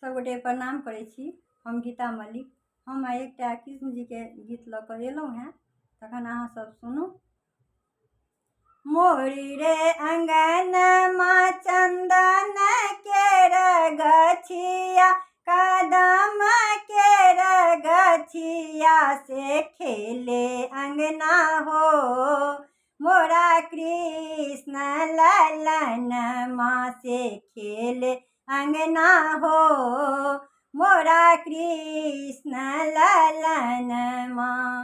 सबगोटे प्रणाम करै छी। हम गीता मलिक। हम एकटा कृष्ण जी के गीत लऽ कऽ एलहुँ हैं, तखन अहाँ सब सुनू। मोरी रे अंगनमा चंदन केर गछिया, कदम केर गछिया से खेले अंगना हो। मोरा कृष्ण ललन माँ से खेले अंगना हो। मोरा कृष्ण ललन माँ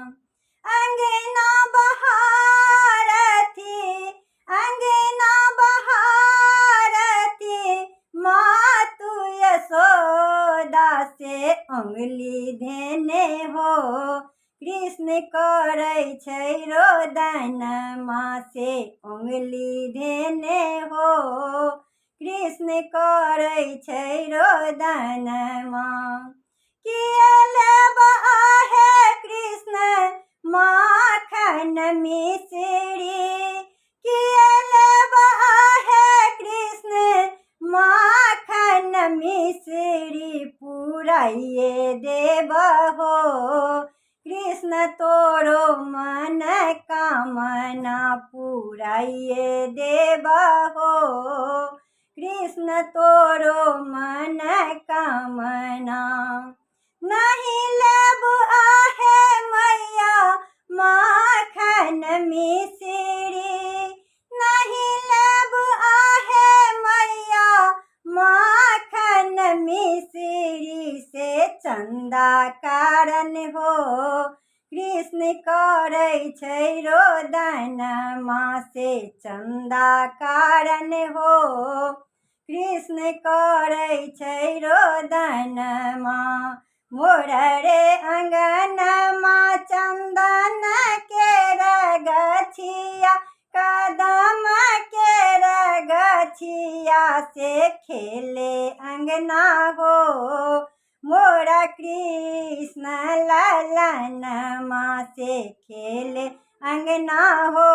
अंगना बहारती, अंगना बहारती माँ तू यशोदा से उंगली धेने हो। कृष्ण करै छै रोदन माँ से उंगली धेने हो। कृष्ण करै छै रोदन माँ। किए लेब आहे कृष्ण माखन मिश्री, किए लेब आहे कृष्ण माखन मिश्री पुराइए देब हो। कृष्ण तोरो मन कामना पुराइए देब हो। कृष्ण तोरो मन कामना। नहीं लेब आहे मैया माखन मिश्री, नहीं लेब आहे मैया माखन मिश्री से चंदा कारण हो। कृष्ण करै छै रोदन माँ से चंदा कारण हो। कृष्ण करै छै रोदन माँ। मोर रे अंगनमा चंदन केर गछिया, कदम केर गछिया से खेले अंगना हो। मोरा कृष्ण ललन माँ से खेले अंगना हो।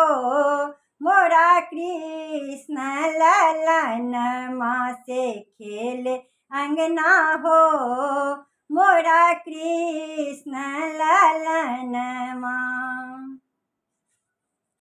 मोरा कृष्ण ललन माँ से खेले अंगना हो। मोरा कृष्ण ललन माँ।